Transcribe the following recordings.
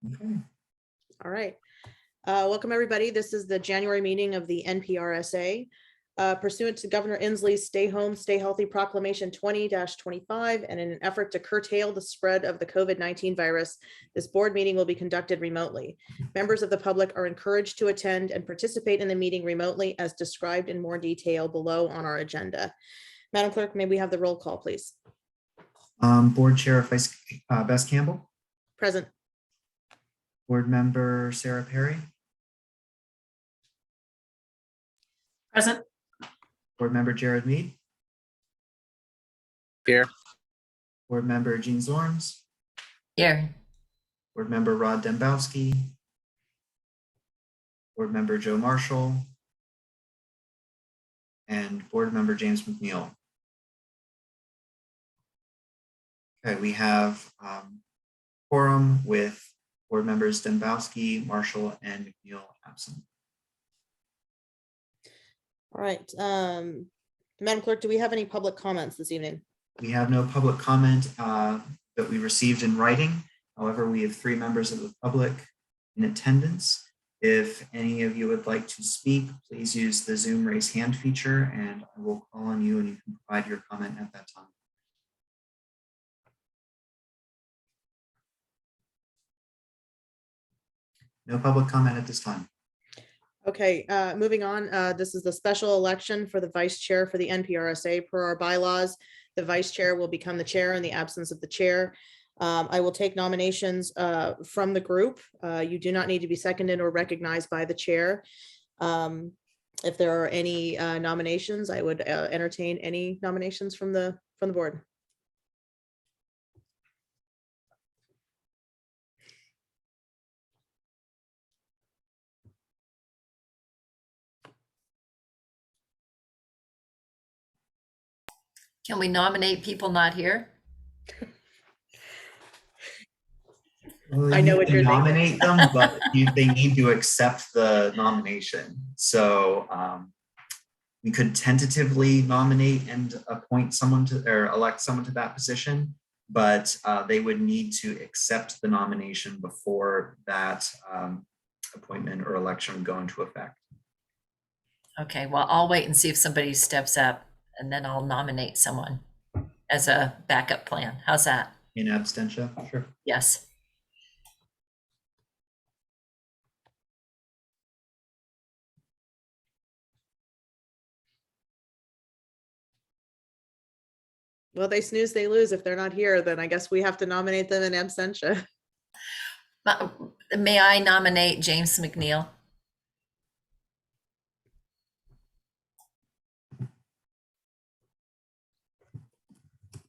Okay. All right. Welcome, everybody. This is the January meeting of the NPRSA. Pursuant to Governor Inslee's Stay Home, Stay Healthy Proclamation 20-25, and in an effort to curtail the spread of the COVID-19 virus, this board meeting will be conducted remotely. Members of the public are encouraged to attend and participate in the meeting remotely as described in more detail below on our agenda. Madam Clerk, may we have the roll call, please? Board Chair Bess Campbell, Present. Board Member Sarah Perry, Present. Board Member Jared Mead, Here. Board Member Jean Zorns, Here. Board Member Rod Dembowski, Board Member Joe Marshall, and Board Member James McNeil. Okay, we have quorum with Board Members Dembowski, Marshall, and McNeil absent. All right. Madam Clerk, do we have any public comments this evening? We have no public comment that we received in writing. However, we have 3 members of the public in attendance. If any of you would like to speak, please use the Zoom raise hand feature and I will call on you and you can provide your comment at that time. No public comment at this time. Okay, moving on. This is the special election for the vice chair for the NPRSA. Per our bylaws, the vice chair will become the chair in the absence of the chair. I will take nominations from the group. You do not need to be seconded or recognized by the chair. If there are any nominations, I would entertain any nominations from the board. Can we nominate people not here? Well, I know you what can you're thinking. nominate them, but they need to accept the nomination. So we could tentatively nominate and appoint someone to or elect someone to that position, but they would need to accept the nomination before that appointment or election would go into effect. Okay, well, I'll wait and see if somebody steps up and then I'll nominate someone as a backup plan. How's that? In abstention, sure. Yes. Well, they snooze, they lose. If they're not here, then I guess we have to nominate them in absentia. May I nominate James McNeil?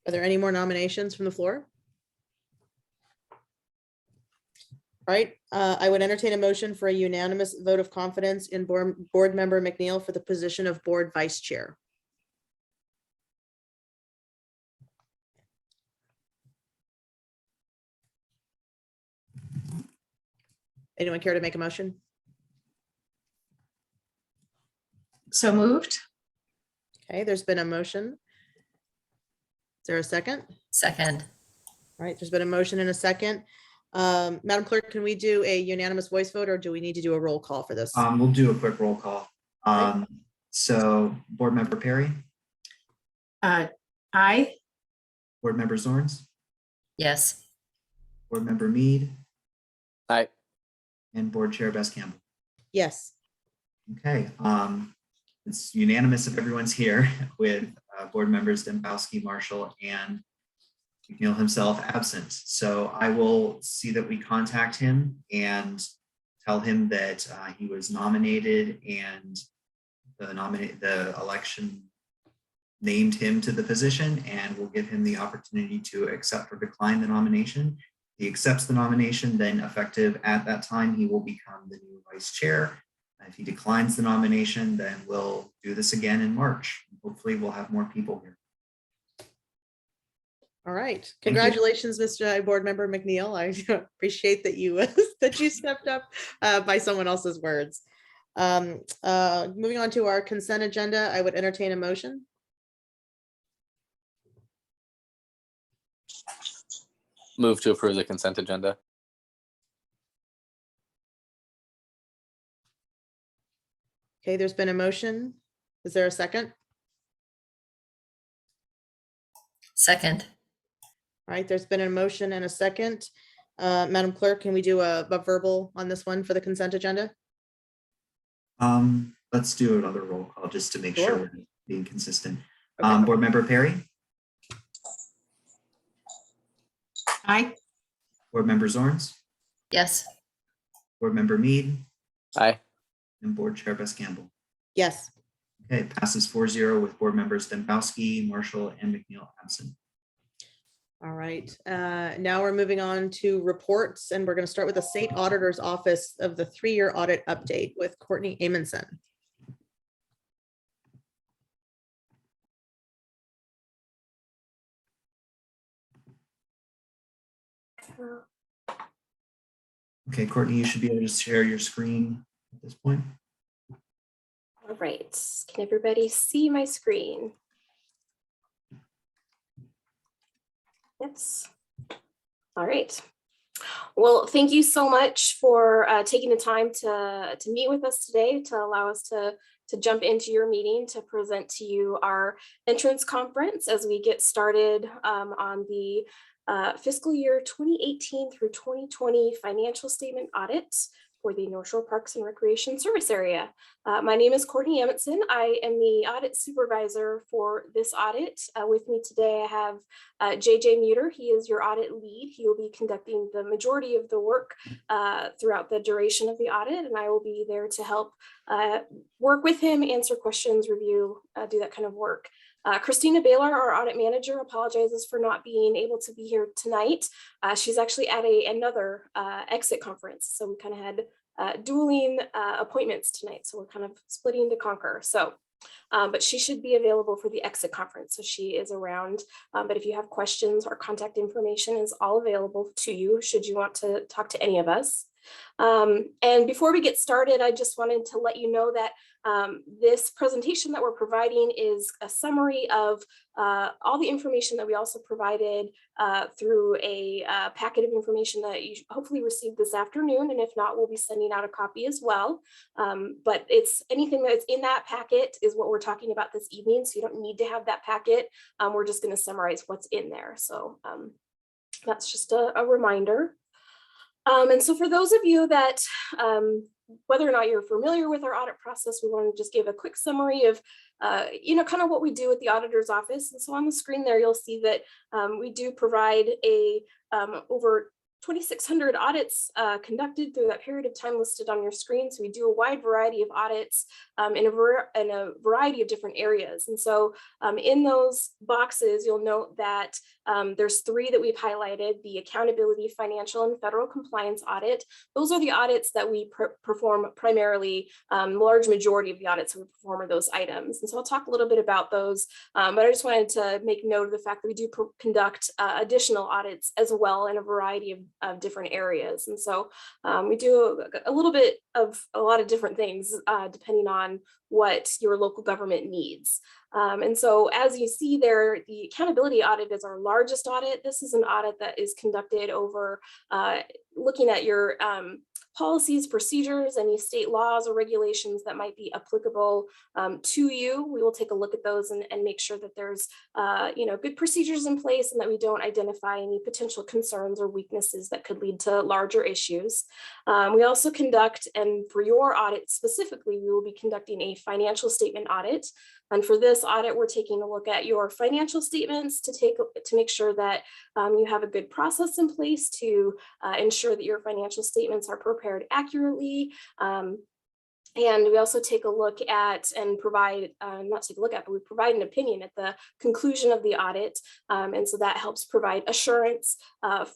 Are there any more nominations from the floor? All right, I would entertain a motion for a unanimous vote of confidence in board member McNeil for the position of board vice chair. Anyone care to make a motion? So moved. Okay, there's been a motion. Is there a second? Second. All right, there's been a motion and a second. Madam Clerk, can we do a unanimous voice vote or do we need to do a roll call for this? We'll do a quick roll call. So Board Member Perry, Aye. Board Member Zorns, Yes. Board Member Mead, Aye. and Board Chair Bess Campbell. Yes. Okay, it's unanimous if everyone's here with board members Dembowski, Marshall, and McNeil himself absent. So I will see that we contact him and tell him that he was nominated and the election named him to the position, and we'll give him the opportunity to accept or decline the nomination. If he accepts the nomination, then effective at that time, he will become the new vice chair. If he declines the nomination, then we'll do this again in March. Hopefully we'll have more people here. All right. Congratulations, Mr. Board Member McNeil. I appreciate that you that you stepped up by someone else's words. Moving on to our consent agenda, I would entertain a motion. Move to approve the consent agenda. Okay, there's been a motion. Is there a second? Second. All right, there's been a motion and a second. Madam Clerk, can we do a verbal on this one for the consent agenda? Let's do another roll call just to make Sure. sure we're being consistent. Okay. Board Member Perry, Aye. Board Member Zorns, Yes. Board Member Mead, Aye. and Board Chair Bess Campbell. Yes. Okay, passes 4-0 with Board Members Dembowski, Marshall, and McNeil absent. All right, now we're moving on to reports, and we're going to start with the State Auditor's Office of the 3-year audit update with Courtney Amundson. Okay, Courtney, you should be able to share your screen at this point. All right, can everybody see my screen? Yes. All right. Well, thank you so much for taking the time to meet with us today, to allow us to jump into your meeting to present to you our entrance conference as we get started on the fiscal year 2018 through 2020 financial statement audit for the North Shore Parks and Recreation Service Area. My name is Courtney Amundson. I am the audit supervisor for this audit. With me today, I have JJ Muter. He is your audit lead. He will be conducting the majority of the work throughout the duration of the audit, and I will be there to help work with him, answer questions, review, do that kind of work. Christina Baylor, our audit manager, apologizes for not being able to be here tonight. She's actually at another exit conference. So we kind of had dueling appointments tonight. So we're kind of splitting to conquer. So, but she should be available for the exit conference. So she is around, but if you have questions, our contact information is all available to you should you want to talk to any of us. And before we get started, I just wanted to let you know that this presentation that we're providing is a summary of all the information that we also provided through a packet of information that you hopefully received this afternoon. And if not, we'll be sending out a copy as well. But it's anything that's in that packet is what we're talking about this evening. So you don't need to have that packet. We're just going to summarize what's in there. So that's just a reminder. And so for those of you that, whether or not you're familiar with our audit process, we want to just give a quick summary of, kind of what we do at the auditor's office. And so on the screen there, you'll see that we do provide over 2,600 audits conducted through that period of time listed on your screen. So we do a wide variety of audits in a variety of different areas. And so in those boxes, you'll note that there's 3 that we've highlighted: the accountability, financial, and federal compliance audit. Those are the audits that we perform primarily. Large majority of the audits we perform are those items. And so I'll talk a little bit about those, but I just wanted to make note of the fact that we do conduct additional audits as well in a variety of different areas. And so we do a little bit of a lot of different things depending on what your local government needs. And so as you see there, the accountability audit is our largest audit. This is an audit that is conducted over looking at your policies, procedures, any state laws or regulations that might be applicable to you. We will take a look at those and make sure that there's good procedures in place and that we don't identify any potential concerns or weaknesses that could lead to larger issues. We also conduct, and for your audit specifically, we will be conducting a financial statement audit. And for this audit, we're taking a look at your financial statements to make sure that you have a good process in place to ensure that your financial statements are prepared accurately. And we also take a look at and provide, not take a look at, but we provide an opinion at the conclusion of the audit. And so that helps provide assurance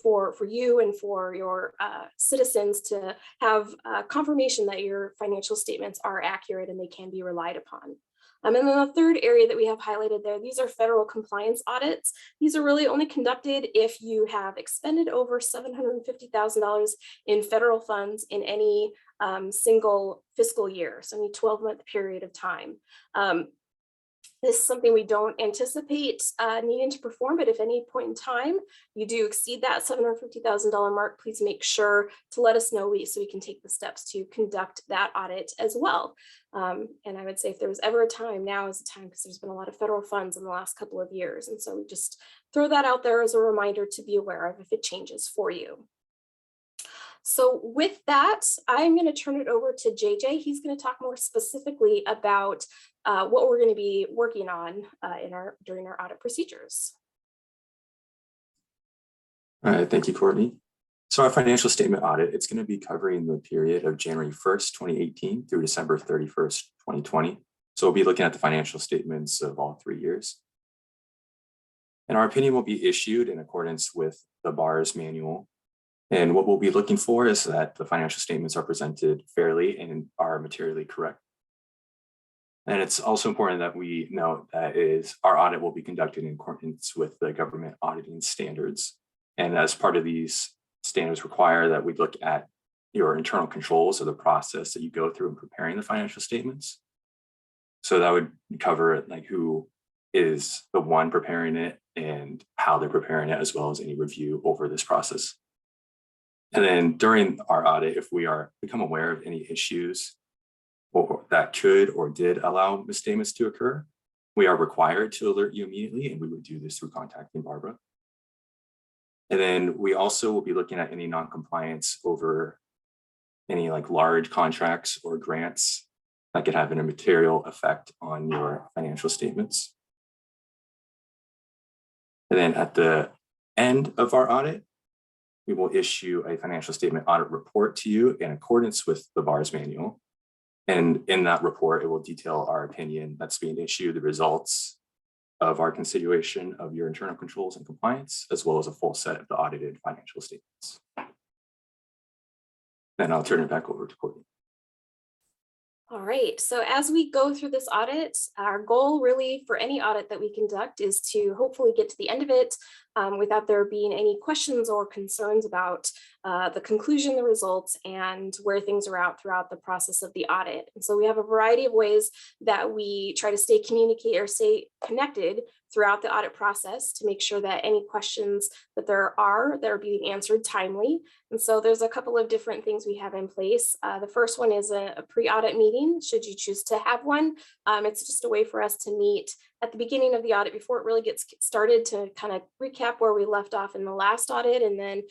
for you and for your citizens to have confirmation that your financial statements are accurate and they can be relied upon. And then the third area that we have highlighted there, these are federal compliance audits. These are really only conducted if you have expended over $750,000 in federal funds in any single fiscal year, so any 12-month period of time. This is something we don't anticipate needing to perform, but if any point in time you do exceed that $750,000 mark, please make sure to let us know so we can take the steps to conduct that audit as well. And I would say if there was ever a time, now is the time, because there's been a lot of federal funds in the last couple of years. And so we just throw that out there as a reminder to be aware of if it changes for you. So with that, I'm going to turn it over to JJ. He's going to talk more specifically about what we're going to be working on during our audit procedures. All right, thank you, Courtney. So our financial statement audit, it's going to be covering the period of January 1st, 2018 through December 31st, 2020. So we'll be looking at the financial statements of all 3 years. And our opinion will be issued in accordance with the BAR's manual. And what we'll be looking for is that the financial statements are presented fairly and are materially correct. And it's also important that we note that our audit will be conducted in accordance with the government auditing standards. And as part of these standards require that we look at your internal controls of the process that you go through in preparing the financial statements. So that would cover like who is the one preparing it and how they're preparing it, as well as any review over this process. And then during our audit, if we become aware of any issues or that could or did allow misstatements to occur, we are required to alert you immediately, and we would do this through contacting Barbara. And then we also will be looking at any non-compliance over any like large contracts or grants that could have a material effect on your financial statements. And then at the end of our audit, we will issue a financial statement audit report to you in accordance with the BAR's manual. And in that report, it will detail our opinion that's being issued, the results of our consideration of your internal controls and compliance, as well as a full set of the audited financial statements. Then I'll turn it back over to Courtney. All right, so as we go through this audit, our goal really for any audit that we conduct is to hopefully get to the end of it without there being any questions or concerns about the conclusion, the results, and where things are at throughout the process of the audit. And so we have a variety of ways that we try to stay connected throughout the audit process to make sure that any questions that are being answered timely. And so there's a couple of different things we have in place. The first one is a pre-audit meeting, should you choose to have one. It's just a way for us to meet at the beginning of the audit before it really gets started to kind of recap where we left off in the last audit, and then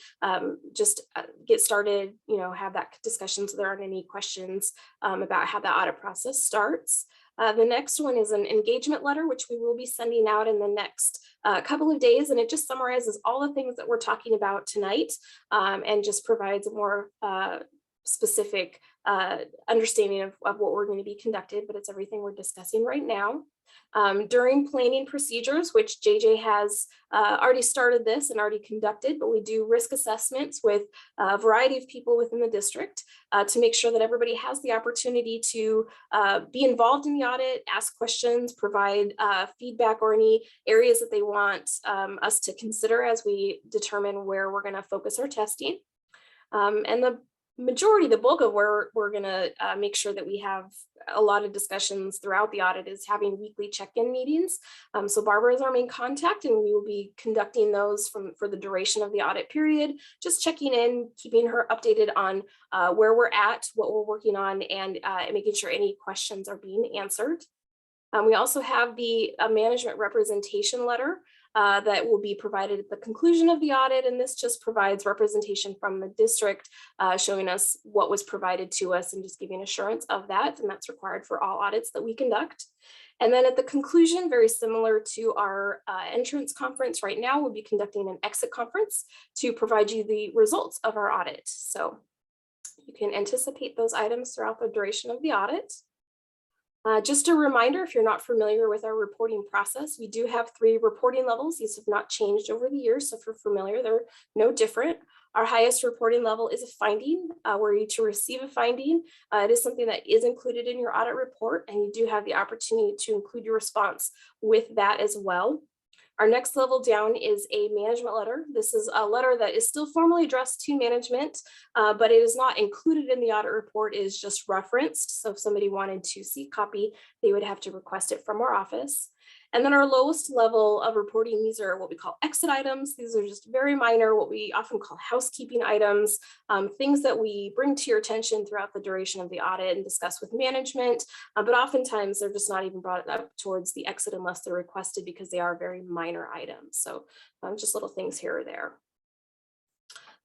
just get started, have that discussion so there aren't any questions about how the audit process starts. The next one is an engagement letter, which we will be sending out in the next couple of days. And it just summarizes all the things that we're talking about tonight and just provides a more specific understanding of what we're going to be conducted, but it's everything we're discussing right now. During planning procedures, which JJ has already started this and already conducted, but we do risk assessments with a variety of people within the district to make sure that everybody has the opportunity to be involved in the audit, ask questions, provide feedback or any areas that they want us to consider as we determine where we're going to focus our testing. And the bulk of where we're going to make sure that we have a lot of discussions throughout the audit is having weekly check-in meetings. So Barbara is our main contact, and we will be conducting those for the duration of the audit period, just checking in, keeping her updated on where we're at, what we're working on, and making sure any questions are being answered. We also have the management representation letter that will be provided at the conclusion of the audit. And this just provides representation from the district showing us what was provided to us and just giving assurance of that. And that's required for all audits that we conduct. And then at the conclusion, very similar to our entrance conference right now, we'll be conducting an exit conference to provide you the results of our audit. So you can anticipate those items throughout the duration of the audit. Just a reminder, if you're not familiar with our reporting process, we do have 3 reporting levels. These have not changed over the years, so if you're familiar, they're no different. Our highest reporting level is a finding. Were you to receive a finding, it is something that is included in your audit report, and you do have the opportunity to include your response with that as well. Our next level down is a management letter. This is a letter that is still formally addressed to management, but it is not included in the audit report. It is just referenced. So if somebody wanted to see a copy, they would have to request it from our office. And then our lowest level of reporting, these are what we call exit items. These are just very minor, what we often call housekeeping items, things that we bring to your attention throughout the duration of the audit and discuss with management, but oftentimes they're just not even brought up towards the exit unless they're requested because they are very minor items. So just little things here or there.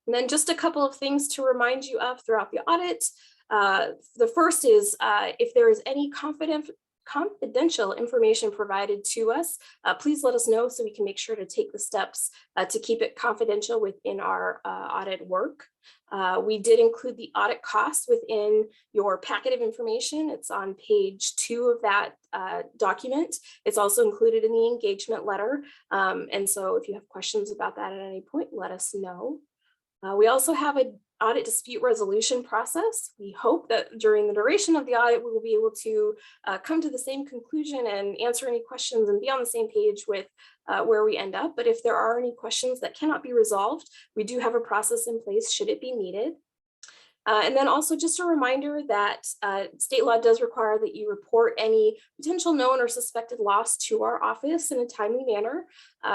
And then just a couple of things to remind you of throughout the audit. The first is if there is any confidential information provided to us, please let us know so we can make sure to take the steps to keep it confidential within our audit work. We did include the audit costs within your packet of information. It's on page 2 of that document. It's also included in the engagement letter. And so if you have questions about that at any point, let us know. We also have an audit dispute resolution process. We hope that during the duration of the audit, we will be able to come to the same conclusion and answer any questions and be on the same page with where we end up. But if there are any questions that cannot be resolved, we do have a process in place should it be needed. And then also just a reminder that state law does require that you report any potential known or suspected loss to our office in a timely manner.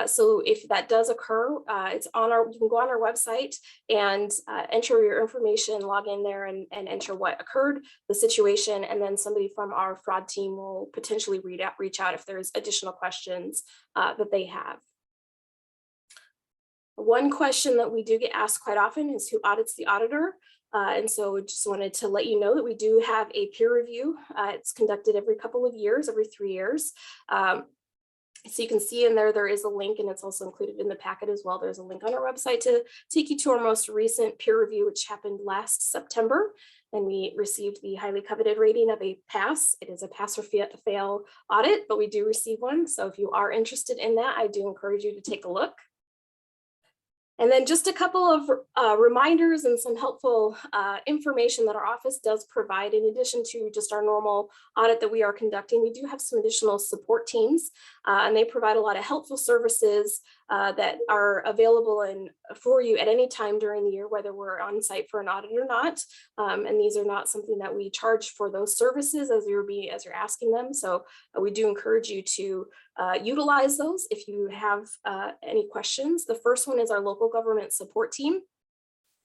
So if that does occur, it's on you can go on our website and enter your information, log in there and enter what occurred, the situation, and then somebody from our fraud team will potentially reach out if there's additional questions that they have. One question that we do get asked quite often is who audits the auditor? And so we just wanted to let you know that we do have a peer review. It's conducted every couple of years, every 3 years. So you can see in there is a link, and it's also included in the packet as well. There's a link on our website to take you to our most recent peer review, which happened last September. And we received the highly coveted rating of a pass. It is a pass or fail audit, but we do receive one. So if you are interested in that, I do encourage you to take a look. And then just a couple of reminders and some helpful information that our office does provide in addition to just our normal audit that we are conducting. We do have some additional support teams and they provide a lot of helpful services that are available for you at any time during the year, whether we're on site for an audit or not. And these are not something that we charge for those services as you're asking them. So we do encourage you to utilize those if you have any questions. The first one is our local government support team.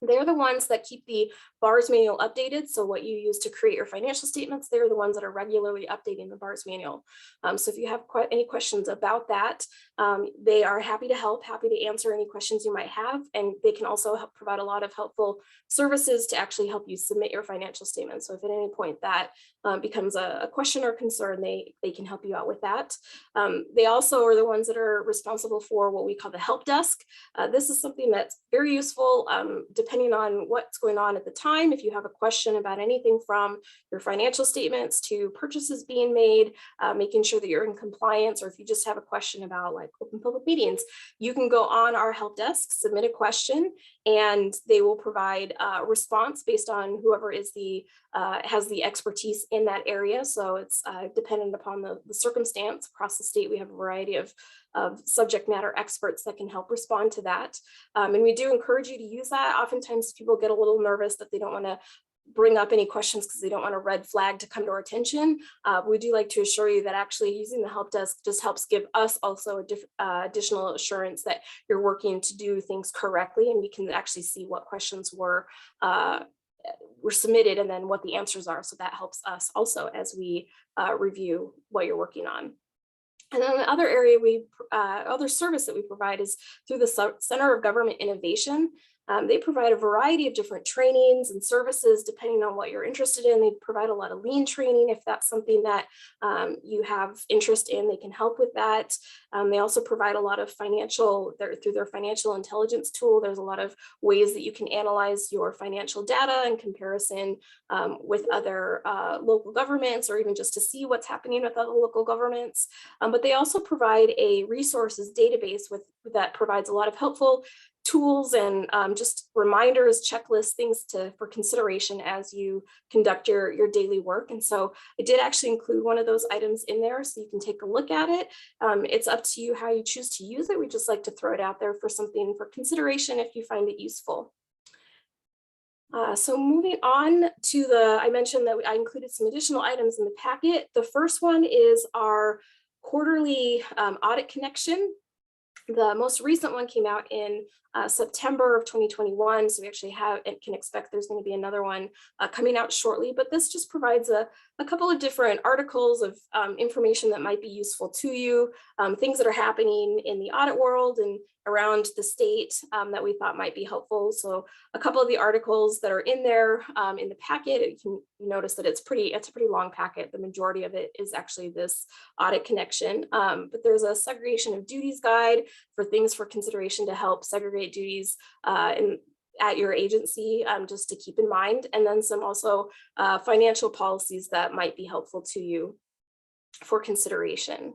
They're the ones that keep the BARS manual updated. So what you use to create your financial statements, they're the ones that are regularly updating the BARS manual. So if you have any questions about that, they are happy to help, happy to answer any questions you might have. And they can also help provide a lot of helpful services to actually help you submit your financial statement. So if at any point that becomes a question or concern, they can help you out with that. They also are the ones that are responsible for what we call the help desk. This is something that's very useful depending on what's going on at the time. If you have a question about anything from your financial statements to purchases being made, making sure that you're in compliance, or if you just have a question about like open public meetings, you can go on our help desk, submit a question, and they will provide a response based on whoever is has the expertise in that area. So it's dependent upon the circumstance. Across the state, we have a variety of subject matter experts that can help respond to that. And we do encourage you to use that. Oftentimes people get a little nervous that they don't want to bring up any questions because they don't want a red flag to come to our attention. We do like to assure you that actually using the help desk just helps give us also additional assurance that you're working to do things correctly, and we can actually see what questions were submitted and then what the answers are. So that helps us also as we review what you're working on. And then the other area other service that we provide is through the Center of Government Innovation. They provide a variety of different trainings and services depending on what you're interested in. They provide a lot of lean training if that's something that you have interest in. They can help with that. They also provide a lot of through their financial intelligence tool. There's a lot of ways that you can analyze your financial data in comparison with other local governments, or even just to see what's happening with other local governments. But they also provide a resources database that provides a lot of helpful tools and just reminders, checklists, things for consideration as you conduct your daily work. And so I did actually include one of those items in there so you can take a look at it. It's up to you how you choose to use it. We just like to throw it out there for something for consideration if you find it useful. So moving on to I mentioned that I included some additional items in the packet. The first one is our quarterly audit connection. The most recent one came out in September of 2021. So we actually can expect there's going to be another one coming out shortly, but this just provides a couple of different articles of information that might be useful to you, things that are happening in the audit world and around the state that we thought might be helpful. So a couple of the articles that are in there in the packet, you notice that it's a pretty long packet. The majority of it is actually this audit connection, but there's a segregation of duties guide for things for consideration to help segregate duties at your agency, just to keep in mind, and then some also financial policies that might be helpful to you for consideration.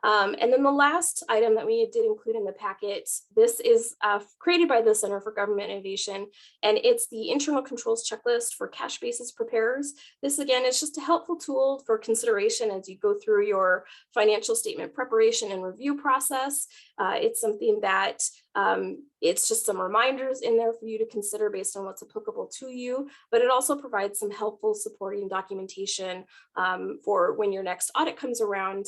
And then the last item that we did include in the packet, this is created by the Center for Government Innovation, and it's the internal controls checklist for cash basis preparers. This again is just a helpful tool for consideration as you go through your financial statement preparation and review process. It's something that it's just some reminders in there for you to consider based on what's applicable to you, but it also provides some helpful supporting documentation for when your next audit comes around.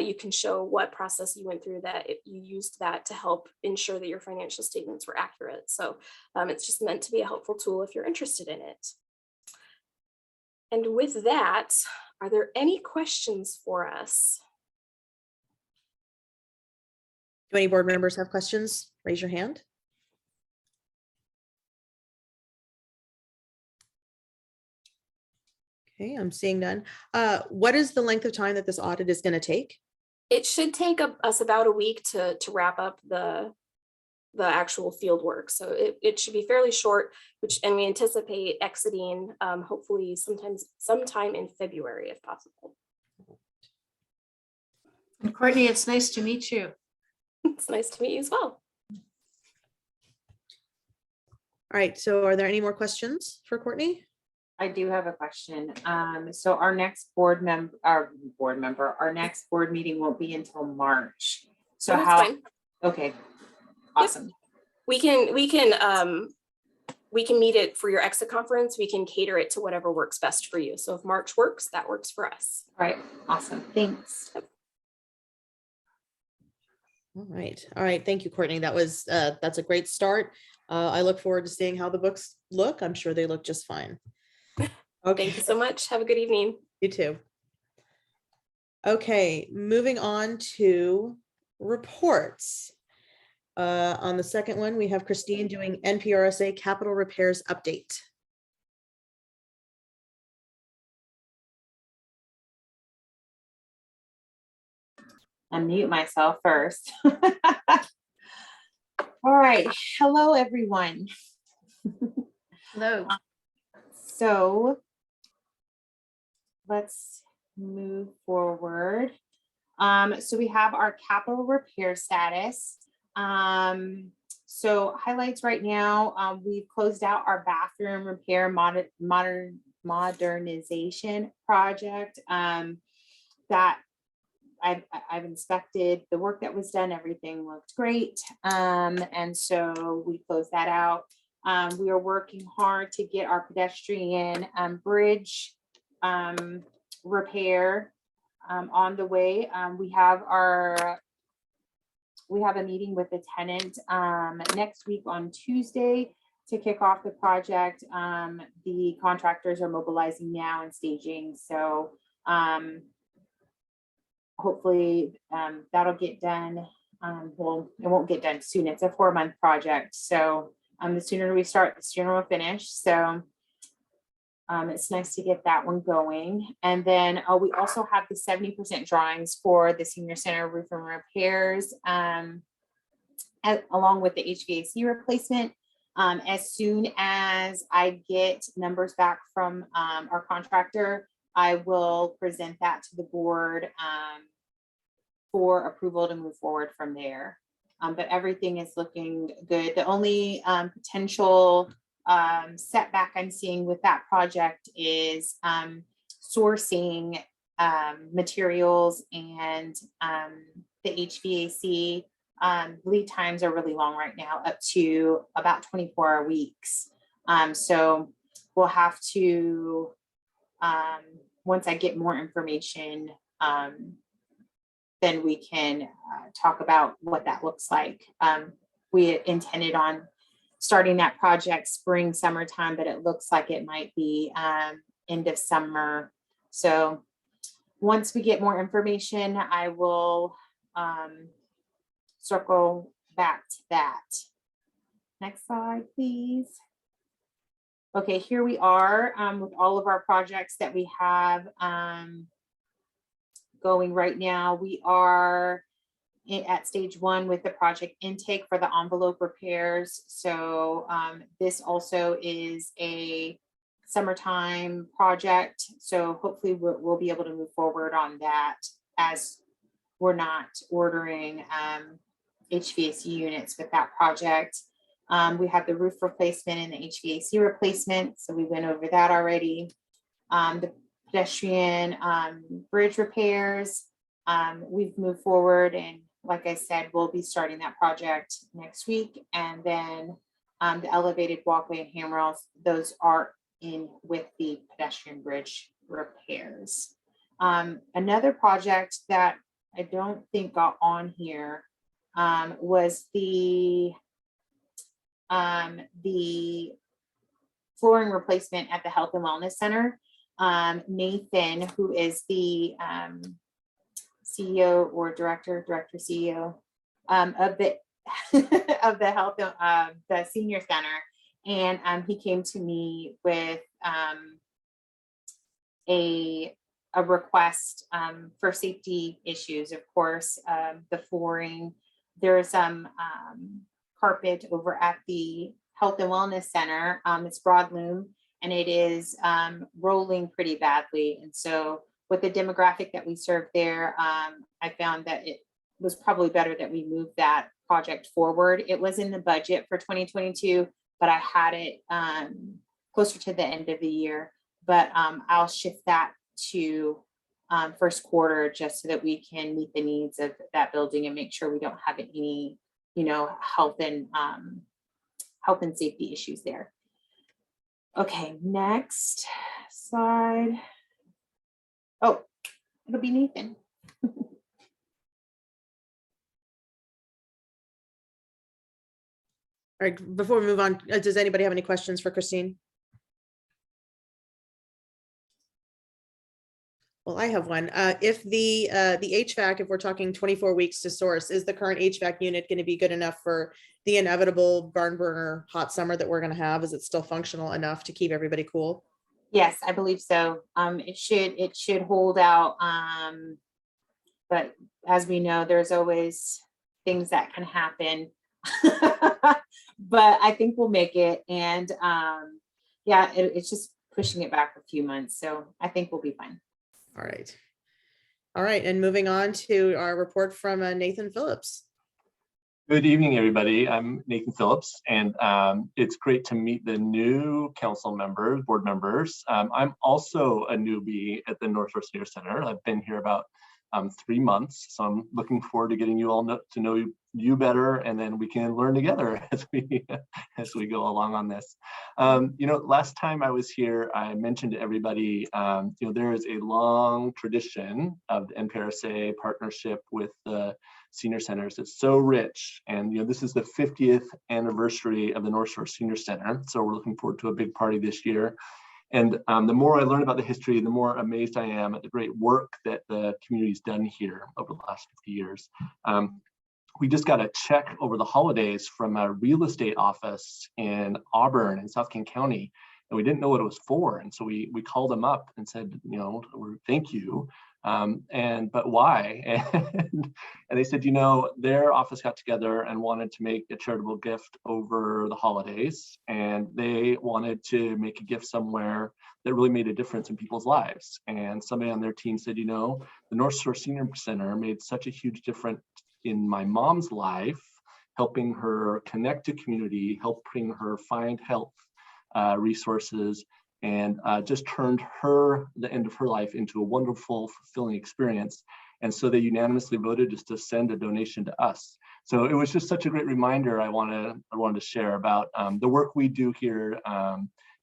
You can show what process you went through, that you used that to help ensure that your financial statements were accurate. So it's just meant to be a helpful tool if you're interested in it. And with that, are there any questions for us? Do any board members have questions? Raise your hand. Okay, I'm seeing none. What is the length of time that this audit is going to take? It should take us about a week to wrap up the actual field work. So it should be fairly short, and we anticipate exiting hopefully sometime in February if possible. And Courtney, it's nice to meet you. It's nice to meet you as well. All right, so are there any more questions for Courtney? I do have a question. So our next board meeting won't be until March. So that's how? fine. Okay, awesome. We can meet it for your exit conference. We can cater it to whatever works best for you. So if March works, that works for us. All right, awesome. Thanks. All right. Thank you, Courtney. That's a great start. I look forward to seeing how the books look. I'm sure they look just fine. Okay. Thank you so much. Have a good evening. You too. Okay, moving on to reports. On the second one, we have Christine doing NPRSA capital repairs update. Unmute myself first. All right. Hello, everyone. Hello. So let's move forward. So we have our capital repair status. So highlights right now, we've closed out our bathroom repair modernization project that I've inspected the work that was done. Everything looked great. And so we closed that out. We are working hard to get our pedestrian bridge repair on the way. We have a meeting with the tenant next week on Tuesday to kick off the project. The contractors are mobilizing now and staging. So hopefully that'll get done. Well, it won't get done soon. It's a 4-month project. So the sooner we start, the sooner we'll finish. So it's nice to get that one going. And then we also have the 70% drawings for the senior center roof and repairs, along with the HVAC replacement. As soon as I get numbers back from our contractor, I will present that to the board for approval to move forward from there. but everything is looking good. The only potential setback I'm seeing with that project is sourcing materials and the HVAC. Lead times are really long right now, up to about 24 weeks. So we'll have to, once I get more information, then we can talk about what that looks like. We intended on starting that project spring, summertime, but it looks like it might be end of summer. So once we get more information, I will circle back to that. Next slide, please. Okay, here we are with all of our projects that we have going right now. We are at stage 1 with the project intake for the envelope repairs. So this also is a summertime project. So hopefully we'll be able to move forward on that, as we're not ordering HVAC units with that project. We have the roof replacement and the HVAC replacement. So we went over that already. The pedestrian bridge repairs, we've moved forward, and like I said, we'll be starting that project next week. And then the elevated walkway and handrails, those are in with the pedestrian bridge repairs. Another project that I don't think got on here was the flooring replacement at the Health and Wellness Center. Nathan, who is the CEO or director CEO of the of the health the senior center, and he came to me with a request for safety issues. Of course, the flooring, there's some carpet over at the Health and Wellness Center. It's broadloom, and it is rolling pretty badly. And so with the demographic that we serve there, I found that it was probably better that we move that project forward. It was in the budget for 2022, but I had it closer to the end of the year. But I'll shift that to first quarter, just so that we can meet the needs of that building and make sure we don't have any, health and safety issues there. Okay, next slide. Oh, it'll be Nathan. All right, before we move on, does anybody have any questions for Christine? Well, I have one. If the HVAC, if we're talking 24 weeks to source, is the current HVAC unit going to be good enough for the inevitable barn burner hot summer that we're going to have? Is it still functional enough to keep everybody cool? Yes, I believe so. It should hold out. But as we know, there's always things that can happen. But I think we'll make it. And yeah, it's just pushing it back a few months. So I think we'll be fine. All right. All right. And moving on to our report from Nathan Phillips. Good evening, everybody. I'm Nathan Phillips, and it's great to meet the new council members, board members. I'm also a newbie at the North Shore Senior Center. I've been here about 3 months, so I'm looking forward to getting you all to know you better, and then we can learn together as we go along on this. Last time I was here, I mentioned to everybody, there is a long tradition of the NPRSA partnership with the senior centers. It's so rich, and this is the 50th anniversary of the North Shore Senior Center, so we're looking forward to a big party this year. And the more I learn about the history, the more amazed I am at the great work that the community's done here over the last 50 years. We just got a check over the holidays from a real estate office in Auburn in South King County, and we didn't know what it was for. And so we called them up and said, thank you. But why? And they said, their office got together and wanted to make a charitable gift over the holidays. And they wanted to make a gift somewhere that really made a difference in people's lives. And somebody on their team said, the North Shore Senior Center made such a huge difference in my mom's life helping her connect to community, helping her find health resources, and just turned the end of her life into a wonderful, fulfilling experience. And so they unanimously voted just to send a donation to us. So it was just such a great reminder I wanted to share about the work we do here.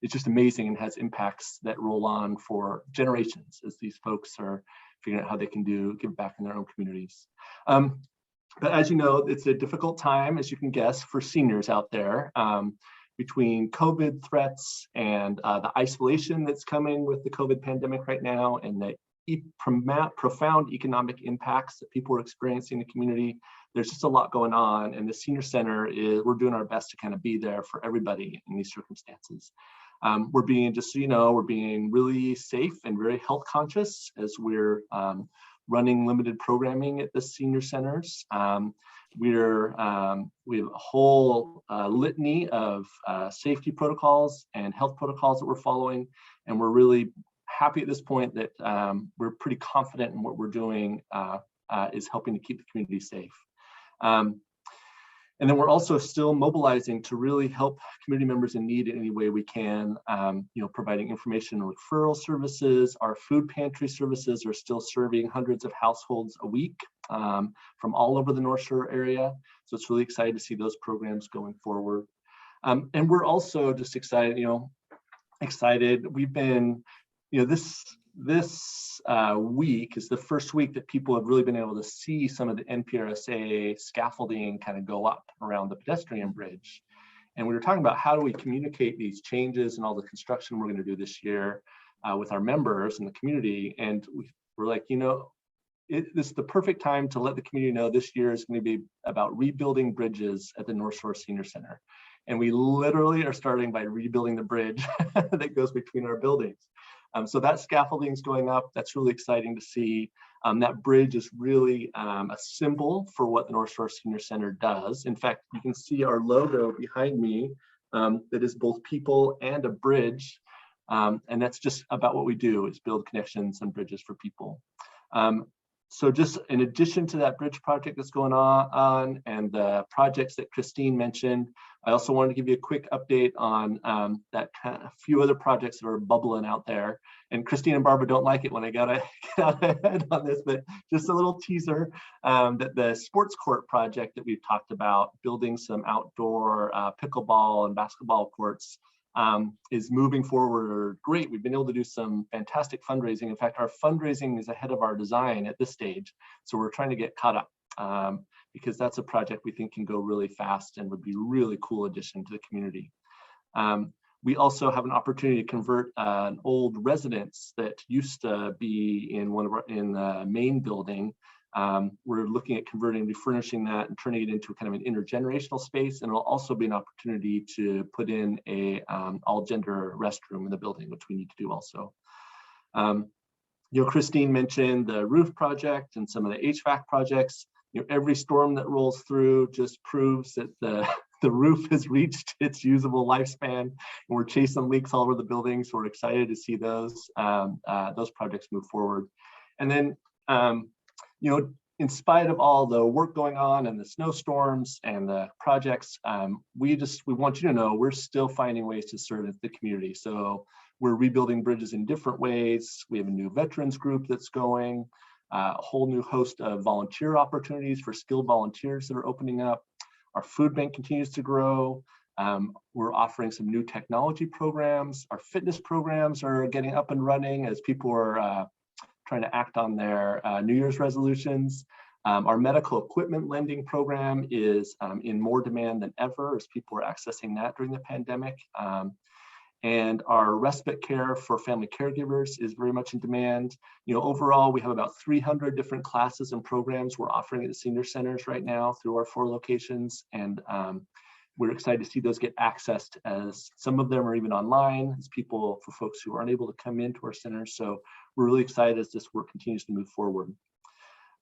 It's just amazing and has impacts that roll on for generations as these folks are figuring out how they can give back in their own communities. But as you know, it's a difficult time, as you can guess, for seniors out there. Between COVID threats and the isolation that's coming with the COVID pandemic right now, and the profound economic impacts that people are experiencing in the community, there's just a lot going on. And the Senior Center we're doing our best to kind of be there for everybody in these circumstances. We're being, just so you know, we're being really safe and very health conscious as we're running limited programming at the senior centers. We have a whole litany of safety protocols and health protocols that we're following, and we're really happy at this point that we're pretty confident in what we're doing is helping to keep the community safe. And then we're also still mobilizing to really help community members in need in any way we can, providing information and referral services. Our food pantry services are still serving hundreds of households a week from all over the North Shore area. So it's really exciting to see those programs going forward. And we're also just excited, We've been, this week is the first week that people have really been able to see some of the NPRSA scaffolding kind of go up around the pedestrian bridge. And we were talking about how do we communicate these changes and all the construction we're going to do this year with our members and the community. And we're like, this is the perfect time to let the community know this year is going to be about rebuilding bridges at the North Shore Senior Center. And we literally are starting by rebuilding the bridge that goes between our buildings. So that scaffolding is going up. That's really exciting to see. That bridge is really a symbol for what the North Shore Senior Center does. In fact, you can see our logo behind me that is both people and a bridge. And that's just about what we do, is build connections and bridges for people. So just in addition to that bridge project that's going on and the projects that Christine mentioned, I also wanted to give you a quick update on that kind of few other projects that are bubbling out there. And Christine and Barbara don't like it when I get out ahead on this, but just a little teaser that the sports court project that we've talked about, building some outdoor pickleball and basketball courts, is moving forward great. We've been able to do some fantastic fundraising. In fact, our fundraising is ahead of our design at this stage. So we're trying to get caught up because that's a project we think can go really fast and would be a really cool addition to the community. We also have an opportunity to convert an old residence that used to be in the main building. We're looking at converting, refurnishing that and turning it into kind of an intergenerational space. And it'll also be an opportunity to put in a all-gender restroom in the building, which we need to do also. Christine mentioned the roof project and some of the HVAC projects. Every storm that rolls through just proves that the roof has reached its usable lifespan, and we're chasing leaks all over the building. So we're excited to see those projects move forward. And then, in spite of all the work going on and the snowstorms and the projects, we want you to know we're still finding ways to serve the community. So we're rebuilding bridges in different ways. We have a new veterans group that's going, a whole new host of volunteer opportunities for skilled volunteers that are opening up. Our food bank continues to grow. We're offering some new technology programs. Our fitness programs are getting up and running as people are trying to act on their New Year's resolutions. Our medical equipment lending program is in more demand than ever as people are accessing that during the pandemic. And our respite care for family caregivers is very much in demand. Overall, we have about 300 different classes and programs we're offering at the senior centers right now through our 4 locations. And we're excited to see those get accessed, as some of them are even online for folks who aren't able to come into our centers. So we're really excited as this work continues to move forward.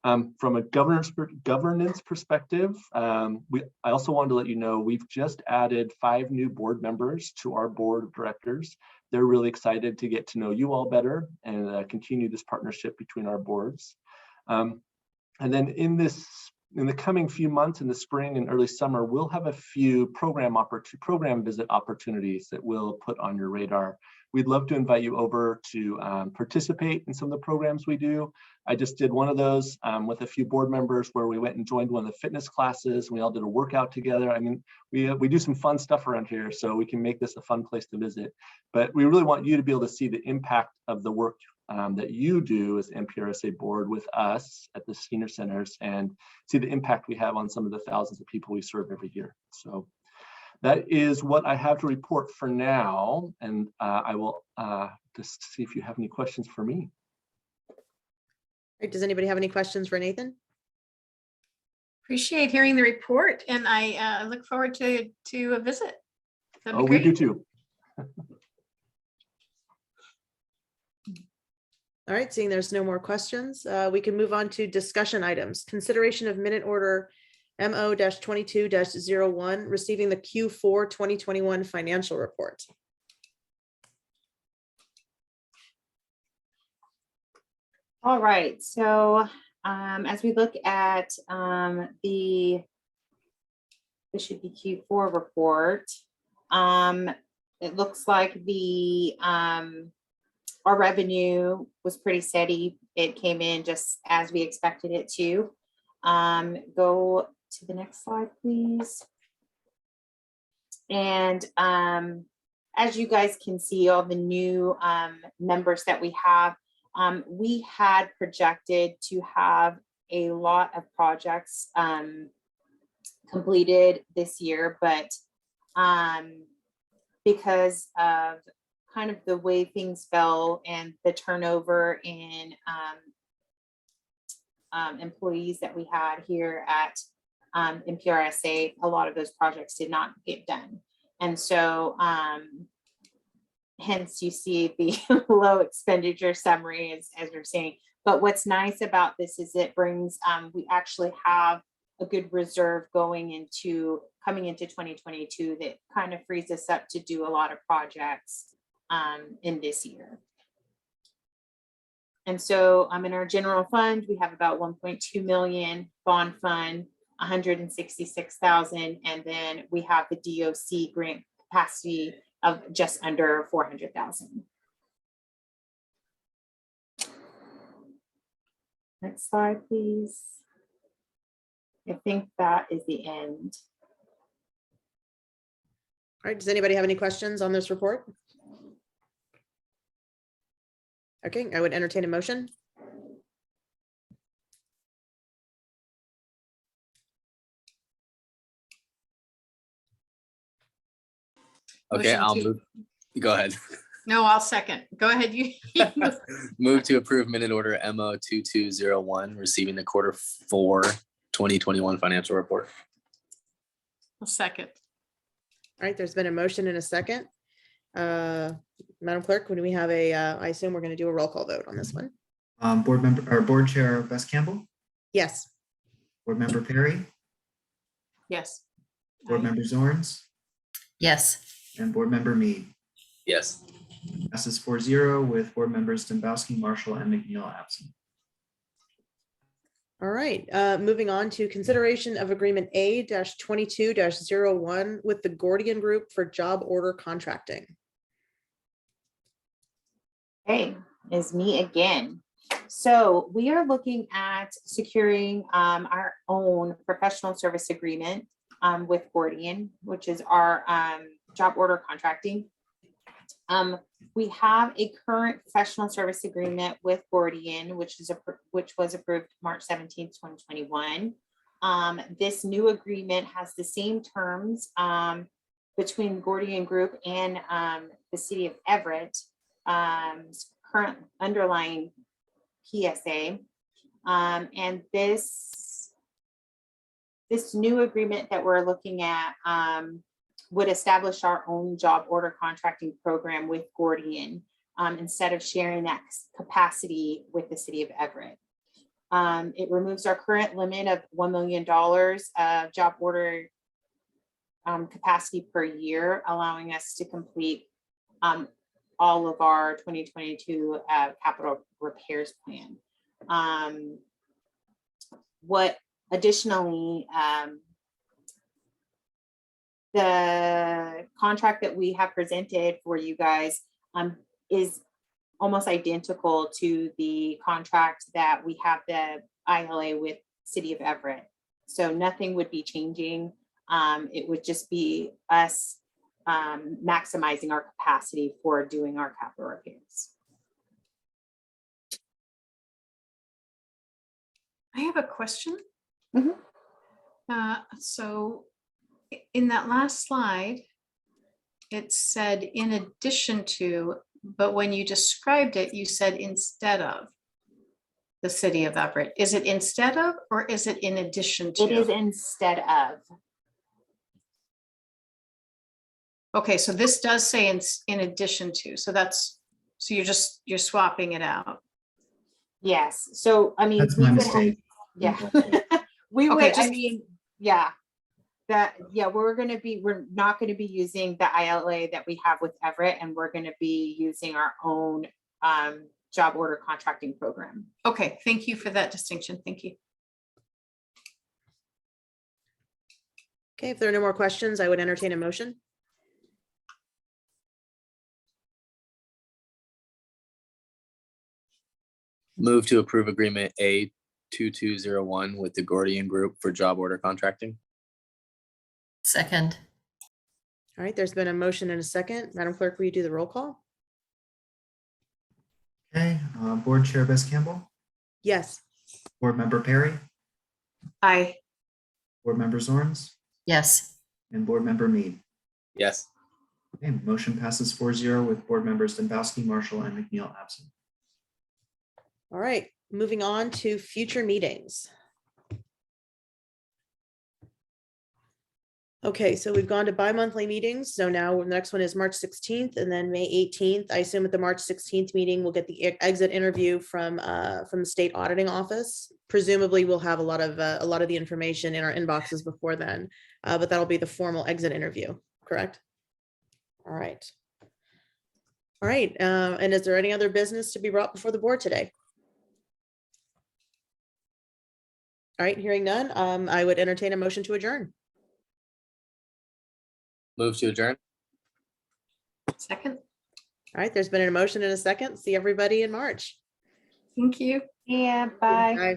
From a governance perspective, I also wanted to let you know we've just added 5 new board members to our board of directors. They're really excited to get to know you all better and continue this partnership between our boards. And then in this in the coming few months in the spring and early summer, we'll have a few program visit opportunities that we'll put on your radar. We'd love to invite you over to participate in some of the programs we do. I just did one of those with a few board members where we went and joined one of the fitness classes. We all did a workout together. I mean, we do some fun stuff around here, so we can make this a fun place to visit. But we really want you to be able to see the impact of the work that you do as NPRSA board with us at the senior centers and see the impact we have on some of the thousands of people we serve every year. So that is what I have to report for now. And I will just see if you have any questions for me. Right, does anybody have any questions for Nathan? Appreciate hearing the report, and I look forward to a visit. That'd be Oh, we great. do too. All right, seeing there's no more questions, we can move on to discussion items. Consideration of minute order MO-22-01, receiving the Q4 2021 financial report. All right, so as we look at this should be Q4 report. It looks like the our revenue was pretty steady. It came in just as we expected it to. Go to the next slide, please. And as you guys can see, all the new members that we have, we had projected to have a lot of projects completed this year, but because of kind of the way things fell and the turnover in employees that we had here at NPRSA, a lot of those projects did not get done. And so hence you see the low expenditure summary as we're saying. But what's nice about this is it brings, we actually have a good reserve coming into 2022 that kind of frees us up to do a lot of projects in this year. And so in our general fund, we have about 1.2 million, bond fund, 166,000, and then we have the DOC grant capacity of just under 400,000. Next slide, please. I think that is the end. All right, does anybody have any questions on this report? Okay, I would entertain a motion. Okay, Motion I'll to- move. Go ahead. No, I'll second. Go ahead. You. Move to approve minute order MO 2201, receiving the quarter 4 2021 financial report. I'll second. All right, there's been a motion and a second. Madam Clerk, when we have I assume we're going to do a roll call vote on this one. Board Chair Bess Campbell, Yes. Board Member Perry, Yes. Board Aye. Member Zorns, Yes. and Board Member Mead. Yes. Passes 4-0 with Board Members Dombowski, Marshall, and McNeil absent. All right, moving on to consideration of agreement A-22-01 with the Gordian Group for job order contracting. Hey, it's me again. So we are looking at securing our own professional service agreement with Gordian, which is our job order contracting. We have a current professional service agreement with Gordian, which was approved March 17th, 2021. This new agreement has the same terms between Gordian Group and the city of Everett, current underlying PSA. And this new agreement that we're looking at would establish our own job order contracting program with Gordian instead of sharing that capacity with the city of Everett. It removes our current limit of $1 million of job order capacity per year, allowing us to complete all of our 2022 capital repairs plan. What Additionally, the contract that we have presented for you guys is almost identical to the contract that we have the ILA with City of Everett. So nothing would be changing. It would just be us maximizing our capacity for doing our capital repairs. I have a question. Mhm. So in that last slide, it said in addition to, but when you described it, you said instead of the City of Everett. Is it instead of, or is it in addition to? It is instead of. Okay, so this does say in addition to, so that's, so you're swapping it out. Yes, so I mean. That's we my would have- mistake. Yeah, we Okay, would, I just- mean, yeah. We're not gonna be using the ILA that we have with Everett, and we're gonna be using our own job order contracting program. Okay, thank you for that distinction. Thank you. Okay, if there are no more questions, I would entertain a motion. Move to approve agreement A 2201 with the Gordian Group for job order contracting. Second, All right, there's been a motion and a second. Madam Clerk, will you do the roll call? Okay, Board Chair Bess Campbell, Yes. Board Member Perry, Aye. Board Member Zorns, yes. and Board Member Mead. Yes. Okay, motion passes 4-0 with Board Members Dembowski, Marshall, and McNeil absent. All right, moving on to future meetings. Okay, so we've gone to bi-monthly meetings. So now the next one is March 16th and then May 18th. I assume at the March 16th meeting, we'll get the exit interview from the state auditing office. Presumably we'll have a lot of the information in our inboxes before then, but that'll be the formal exit interview, correct? All right. All right, and is there any other business to be brought before the board today? All right, hearing none, I would entertain a motion to adjourn. Move to adjourn. Second. All right, there's been a motion and a second. See everybody in March. Thank you. Yeah, bye. Bye.